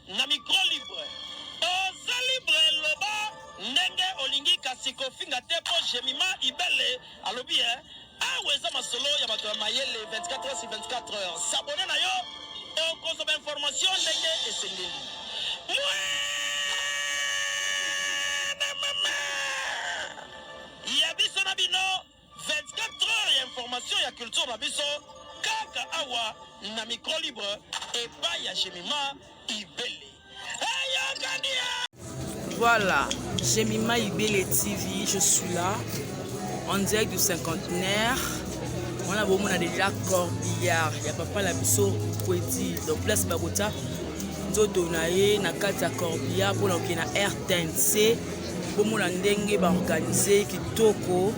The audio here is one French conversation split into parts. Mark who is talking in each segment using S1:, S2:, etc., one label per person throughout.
S1: na micro libre. Oza libre loba ndenge olingi kasiko finga tepo Jemima Ibele alobi aweza masolo ya bato ya mayele 24 heures sur 24 heures. S'abonner na yo okozoba information ndenge esengeli. Ya biso na bino 24 heures ya information ya culture na biso kaka awa na micro libre epa ya Jemima Ibele.
S2: Voilà, Jemima Ibele TV, je suis là en direct du cinquantenaire. On a déjà Corbillard, il y a papa la biso Kwedi, donc place Bagota. Nous donaye na kata Corbillard pour l'enquête na RTNC. Pour mon ndenge ba organisé Kitoko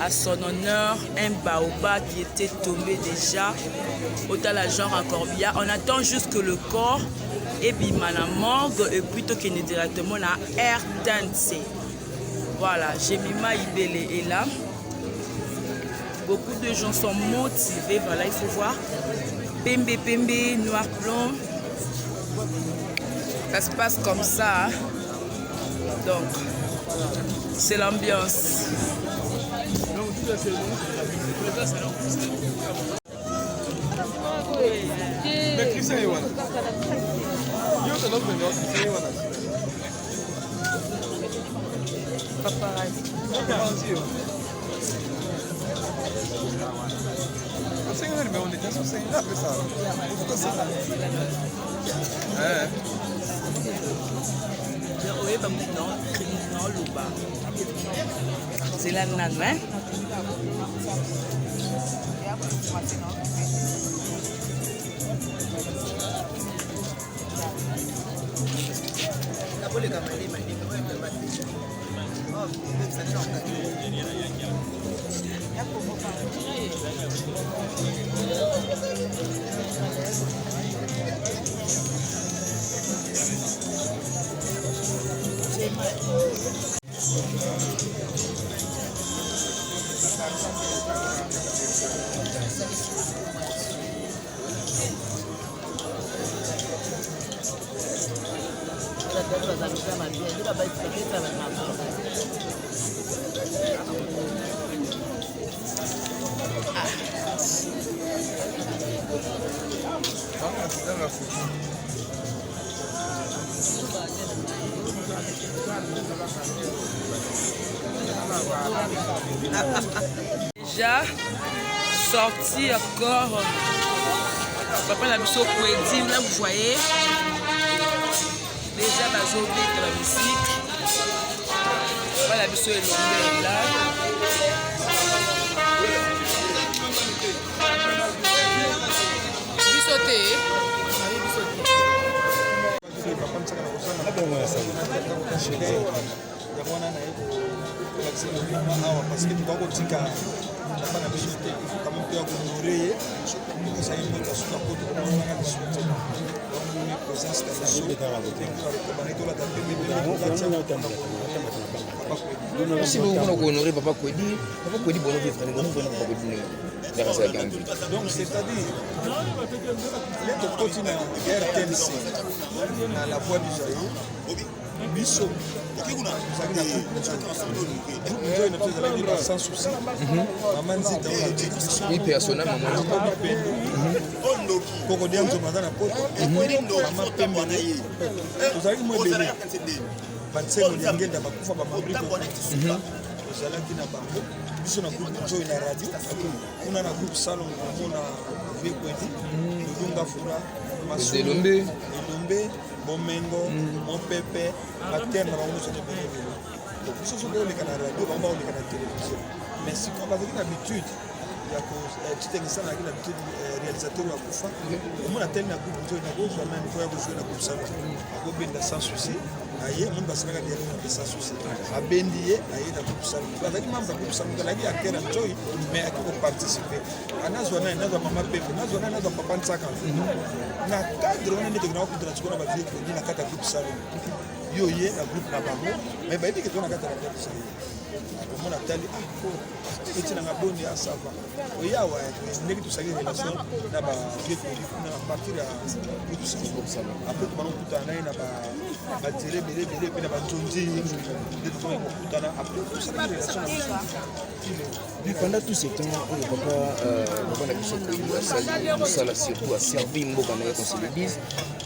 S2: à son honneur un baobab qui était tombé déjà au la genre à Corbillard. On attend juste que le corps et bima la morgue et plutôt qu'il est directement à RTNC. Voilà, Jemima Ibele est là. Beaucoup de gens sont motivés. Voilà, il faut voir. Pembe, pembe, noir blanc. Ça se passe comme ça. Donc, c'est l'ambiance. C'est la nana, hein? Déjà sorti encore papa la biso Kwedi, là vous voyez déjà bazobé de la musique. Papa la biso est là. Bisoté.
S3: Parce que tu vas continuer à faire des choses comme tu as honoré ça y est dans la côte de la
S4: si vous honorez papa Kwedi bon
S3: donc c'est-à-dire les continents RTNC à la voix du Jaï Bisso sans souci. Maman Zita,
S4: oui, personnel, maman
S3: Bomengo, mon pépé, ma terre, ma maman, donc, ce sont les canaux radio, on va les canaux télévision. Mais si on avait l'habitude, il y a que tu as l'habitude réalisateur à Koufa, on a tel groupe, on a même joué la coupe ça, on a sans souci, aye mon basalaka derrière na pesa souci abendi ye aye na groupe salu bazaki membre ya groupe salu kalaki akera njoyi mais akiko participer anazwa naye nazwa mama pepe nazwa papa nsaka na cadre wana ndenge na okutana tsikona bavie kodi na kata groupe salu yo ye na groupe na bango mais bayebi ke tona kata na groupe salu omona tali eti na ngaboni ya sava oyawa ndenge tosaki relation na bavie kodi na partir ya groupe salu après tobana okutana naye na batere belebele mpe na banzonzi nde tozoi kokutana après tosalaki relation
S4: Mais pendant tout ce temps, papa n'a plus ça là surtout a servi Mboka na qu'on se le dise.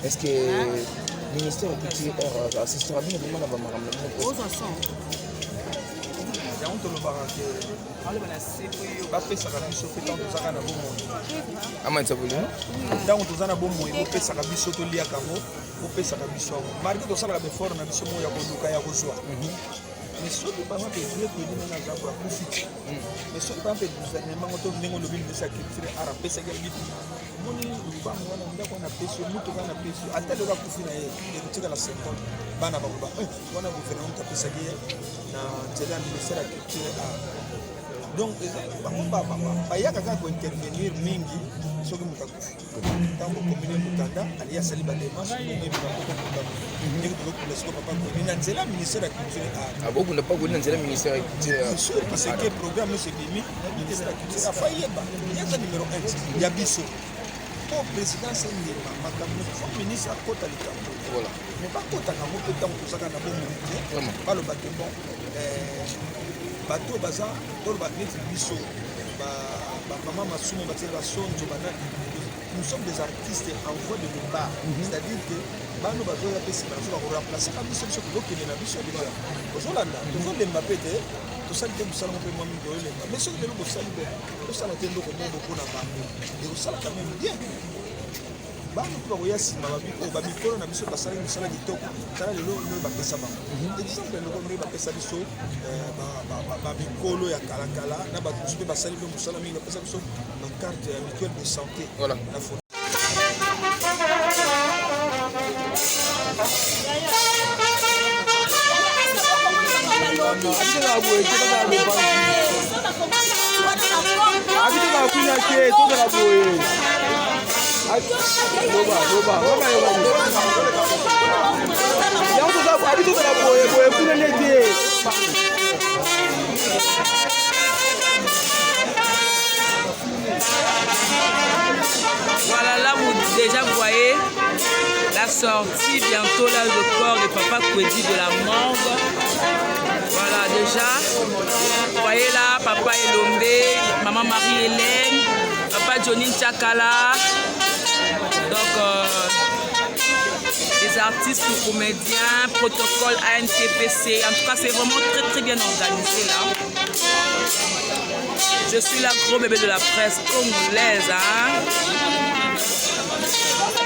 S4: Est-ce que le ministère a assisté à bien vraiment la maman
S3: yango tolobaka ke bapesaka biso mpe ntango tozaka na bomoi ntango toza na bomoi bopesaka biso toliaka yango bopesaka biso yango marke tosalaka befort na biso moko ya koluka ya kozwa mais soki pampe vie kodina na zango akufi mais soki pampe gouvernement to ndenge olobi ministre ya culture ara apesaki yango moni lubango wana ndako wana pesi motuka wana pesi ata lelo akufi na ye ekotikala 50 bana bakoba wana gouvernement apesaki ye na nzela ya ministère ya culture donc bango bayaka kaka kointervenir mingi soki moto akufi ntango commune mokanda ali asali bademarche ndenge tozokunda siko papa koni na nzela ya ministère ya culture
S4: abokunda pa koni na nzela ya ministère ya culture
S3: sûr parce que programme sekimi na ministère ya culture afayeba yaza numéro 1 ya biso po président sendema makambo fo ministre akota likambo
S4: voilà
S3: mais bakotaka ngo mpe ntango tozaka na bomoi te baloba ke bon bato baza toloba neti biso bamama masumu batie basonzo banani nous sommes des artistes en voie de départ c'est-à-dire que bano bazoya mpe nsima naso bakoremplacaka biso tozokende na biso libala tozolanda tozolemba mpe te tosali te mosala mpe mwa mingi oyolemba mais soki lelo bosali bo tosala te ndoko moko mpona bango ekosala quand même bien bano mpe bakoya nsima bamikolo na biso basali mosala kitoko tala lelo oyo bapesa bango exemple eloko ndenge bapesa biso bamikolo ya kalakala na bato mosusu mpe basali mpe mosala mingi bapesa biso bakarte ya mutuelle de santé na fo
S2: Voilà, là vous déjà voyez la sortie bientôt là le corps de Papa Kwedi de la morgue. Voilà déjà, vous voyez là Papa Elombe, Maman Marie-Hélène, Papa Johnny Chakala, donc les artistes ou comédiens, protocole ANTPC, en tout cas c'est vraiment très bien organisé là. Je suis la gros bébé de la presse congolaise, hein.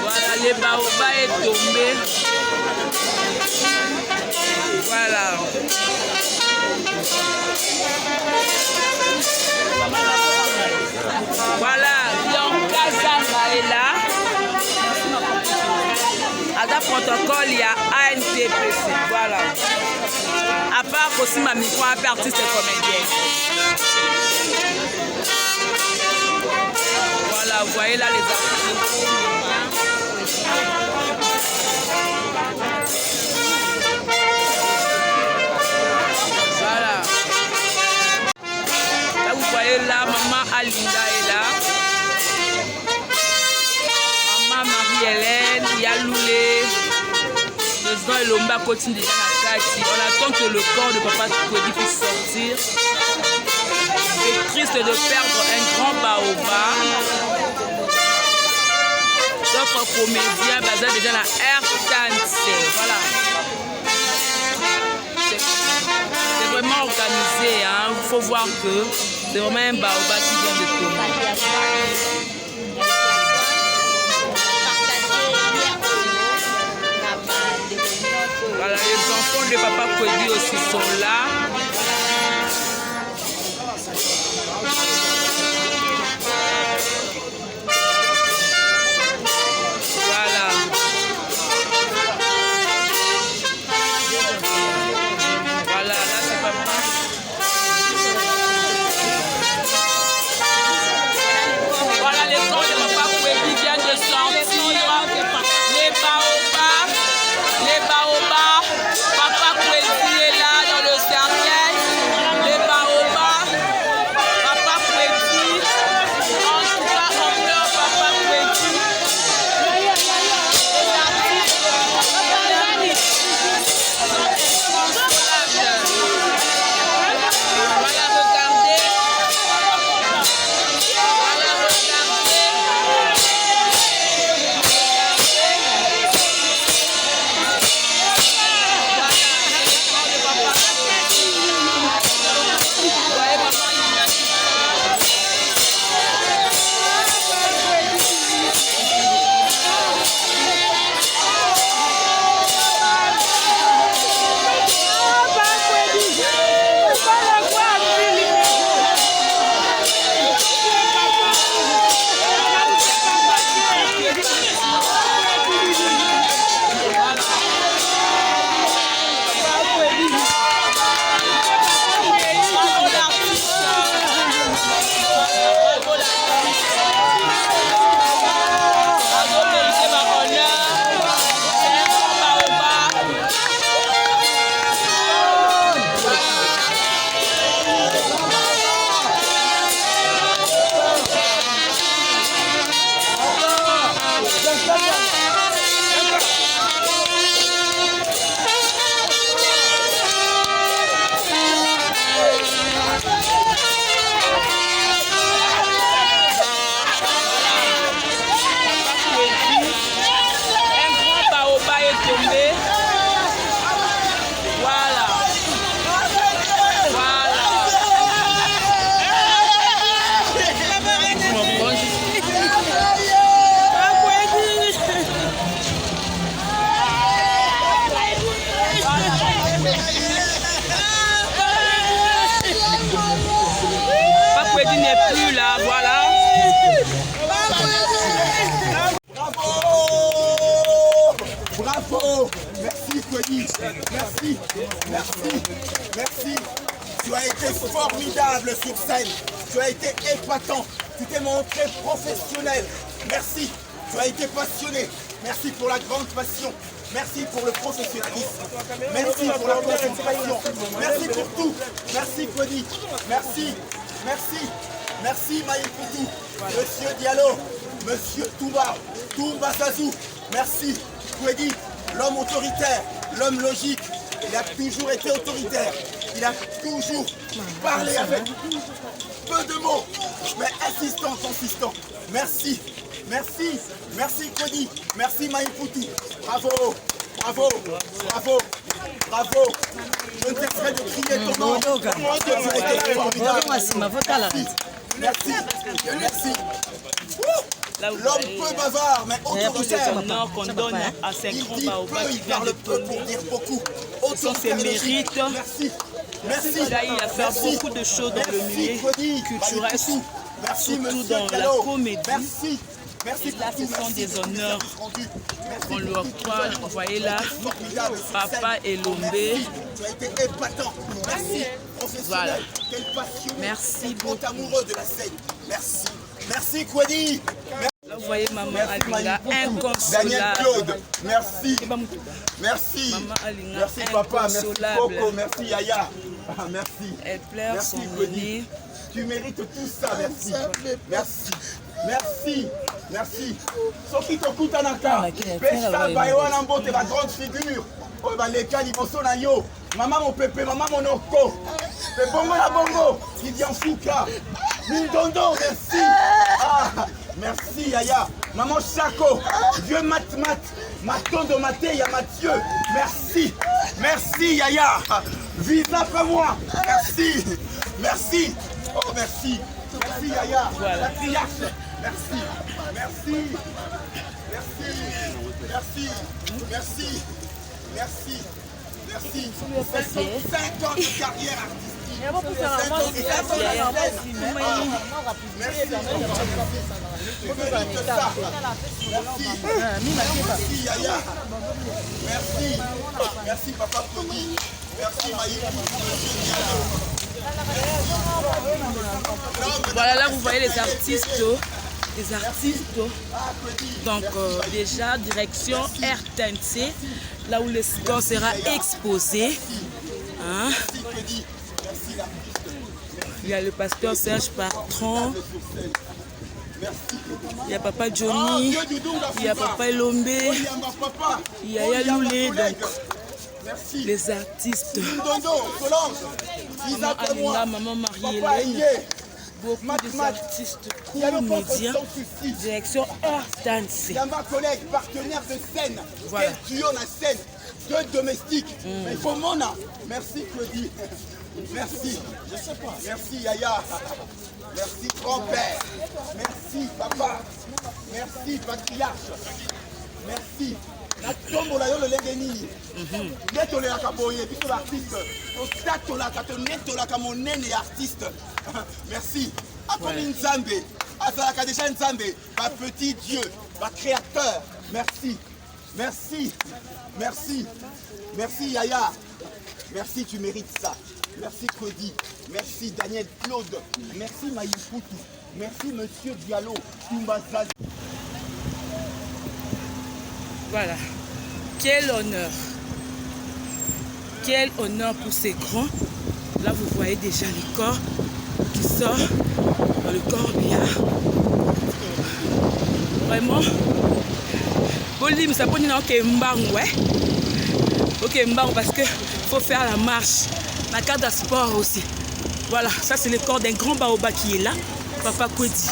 S2: Voilà, les baobas est tombé. Voilà. Voilà, Bianca Zanga est là. À ta protocole, il y a ANTPC. Voilà. À part aussi ma micro, un peu artiste et comédienne. Voilà, vous voyez là les artistes. Voilà. Là vous voyez là, maman Alinda est là. Maman Marie-Hélène, Yaloulé. Président Elomba continue déjà la Kati. On attend que le corps de Papa Kwedi puisse sortir. C'est triste de perdre un grand baobab. D'autres comédiens basés déjà dans RTNC. Voilà. C'est vraiment organisé. Il faut voir que c'est vraiment un baobab qui vient de tomber. Voilà, les enfants de Papa Kwedi aussi sont là. Voilà.
S5: Merci, merci, merci. Tu as été formidable sur scène. Tu as été épatant. Tu t'es montré professionnel. Merci. Tu as été passionné. Merci pour la grande passion. Merci pour le professionnalisme. Merci pour la concentration. Merci pour tout. Merci Kodi. Merci. Merci. Merci Maïl Poutou. Monsieur Diallo. Monsieur Toumba Sazou. Merci. Kodi, l'homme autoritaire, l'homme logique. Il a toujours été autoritaire. Il a toujours parlé avec peu de mots, mais insistant, consistant. Merci, merci, merci Kodi, merci Maïpoutou. Bravo, bravo, bravo, bravo. Je ne cesserai de crier ton nom. Merci, merci. L'homme peu bavard, mais autoritaire.
S2: Qu'on donne à ces grands baobabs qui viennent de tomber.
S5: Pour dire beaucoup.
S2: Ce sont ses mérites.
S5: Merci. Merci.
S2: Là, il a fait beaucoup de choses dans le milieu culturel, surtout dans la comédie.
S5: Merci. Merci.
S2: Et là, ce sont des honneurs qu'on lui octroie. Vous voyez là, Papa Elombe.
S5: Tu as été épatant. Merci.
S2: Voilà.
S5: Quel passionné.
S2: Merci beaucoup.
S5: Amoureux de la scène. Merci. Merci Kwedi.
S2: Là, vous voyez Maman Alinga,
S5: Daniel
S2: inconsolable.
S5: Claude, merci. Merci.
S2: Maman Alinga,
S5: Merci papa, merci
S2: inconsolable.
S5: Coco, merci Yaya. Ah, merci.
S2: Elle pleure
S5: Merci
S2: son
S5: Kwedi.
S2: nez.
S5: Tu mérites tout ça, merci. Merci. Merci. Merci. Soki tokuta naka. Pesa baïwana mbote la grande figure. Oh ba leka liboso na yo. Maman mon pépé, maman mon oko. Pe bongo na bongo. Qui en fouka. Mindondo, merci. Ah, merci Yaya. Maman Chaco, Dieu mat. Matondo maté, ya Mathieu. Merci. Merci Yaya. Vive après moi. Merci. Merci. Oh merci. Merci Yaya.
S2: Voilà.
S5: Merci. Merci. Merci. Merci. Merci. Merci. Merci. Merci. 5 ans de carrière artistique. Merci Yaya. Merci. Merci Papa Koni. Merci Maï.
S2: Voilà, là vous voyez les artistes. Donc déjà direction RTNC, là où le score sera exposé. Hein? Il y a le pasteur Serge Patron, il y a Papa Johnny, il y a Papa Elombe, il y a Yaloulé, donc les artistes. Maman Alinga, Maman Marie-Hélène, beaucoup des artistes comédiens, direction RTNC.
S5: Il y a ma collègue, partenaire de scène,
S2: voilà.
S5: quel duo la scène, deux domestiques. Mais faut Mona. Merci Claudie. Merci. Je sais pas. Merci Yaya. Merci grand-père. Merci papa. Merci patriarche. Merci. La tombe la yo le lengeni. Neto le akaboye, biso l'artiste. Ostato la kato la kamonene artiste. Merci. Akomi Nzambe. Azalaka déjà Nzambe. Ma petit Dieu, ma créateur. Merci. Merci. Merci. Merci Yaya. Merci, tu mérites ça. Merci Kodi. Merci Daniel Claude. Merci Maïpoutou. Merci Monsieur Diallo. Toumbaza.
S2: Voilà. Quel honneur. Quel honneur pour ces grands. Là, vous voyez déjà le corps qui sort dans le corbillard. Vraiment. Boldim, ça peut dire que mbang, ouais. Ok, mbang, parce que faut faire la marche. La carte de sport aussi. Voilà, ça c'est le corps d'un grand baobab qui est là. Papa Kodi.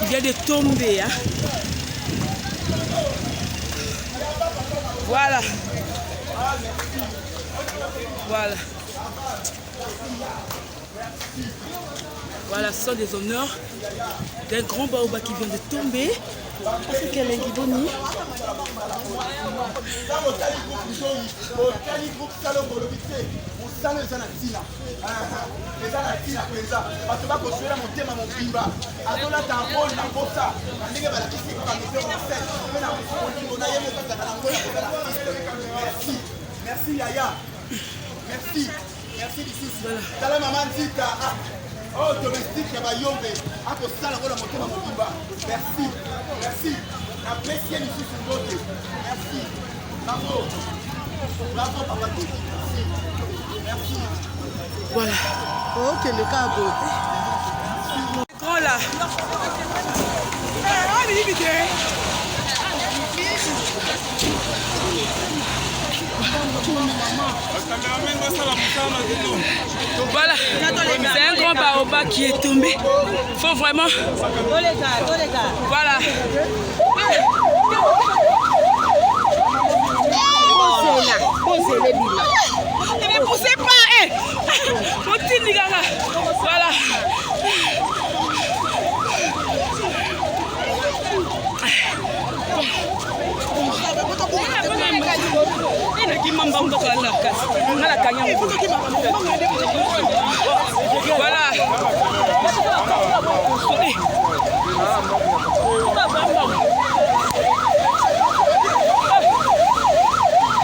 S2: Il vient de tomber. Hein. Voilà. Voilà. Voilà, ce sont des honneurs d'un grand baobab qui vient de tomber. Parce qu'elle est guidonnée.
S5: Merci Yaya. Merci. Merci Lissusu. Tala maman Zika. Oh, domestique, il y a Yombe. À cause de ça, la montée dans mon combat. Merci. Merci. Appréciez Lissusu Ngote. Merci. Bravo. Bravo, papa. Merci. Merci.
S2: Voilà.
S6: Ok, le cas
S2: Grand là. Voilà, c'est un grand baobab qui est tombé. Faut vraiment. Voilà. Ne me poussez pas, voilà.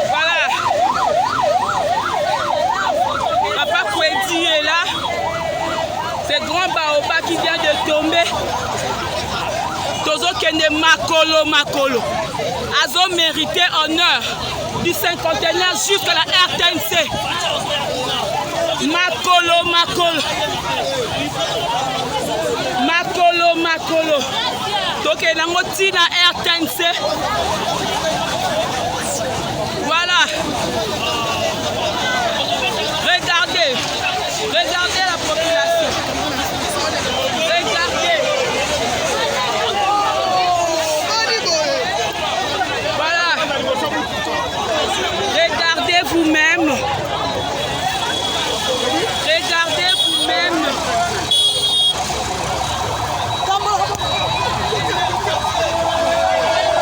S2: Voilà. Papa Kwedi est là. C'est grand baobab qui vient de tomber. Tozo Kende Makolo. Azo mérité honneur du 50e jusqu'à la RTNC. Makolo. Donc il y a un RTNC. Voilà. Regardez la population. Regardez. Voilà. Regardez vous-même.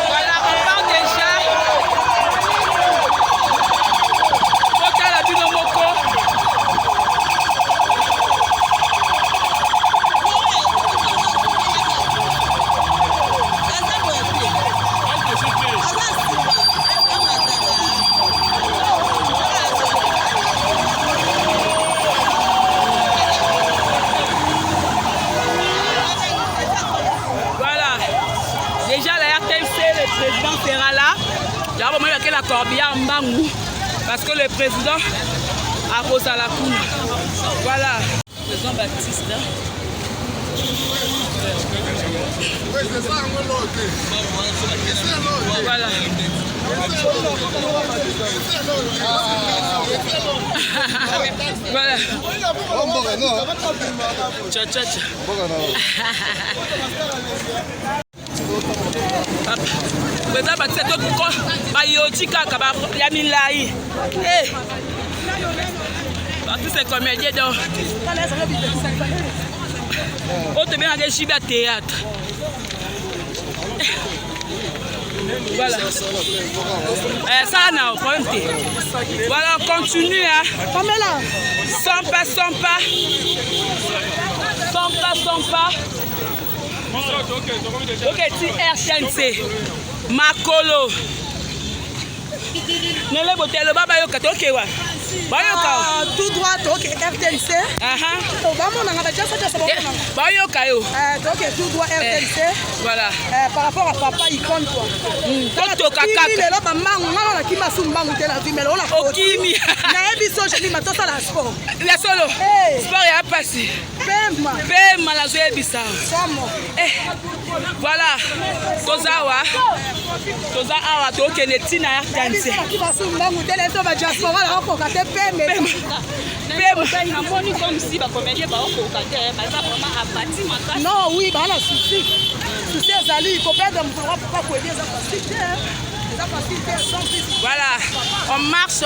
S2: Voilà, on parle déjà. La Corbillard Mbangou parce que le président a posé à la cour. Voilà. Le président Baptiste. Voilà. Voilà. Tcha. Président Baptiste Bayoti Kaka Yamilai. Tous ces comédiens donc. On te met dans des chibas théâtre. Voilà. Ça n'a aucun thé. Voilà, on continue. Hein. Sans pas. Ok, RTNC. Makolo. Nele botelo baba yo katoke wa. Bayoka.
S6: Tout droit, ok, RTNC.
S2: Bayoka yo.
S6: Ok, tout droit RTNC.
S2: Voilà.
S6: Par rapport à papa, il compte quoi.
S2: Toto kaka. Okimi. La solo. Sport ya passé. Pema la zoe bisa. Voilà. Tozawa tokende tina RTNC.
S6: Non, oui, bah là, souci. Souci, Zali, il faut perdre mon droit pour pas courir.
S2: Voilà, on marche.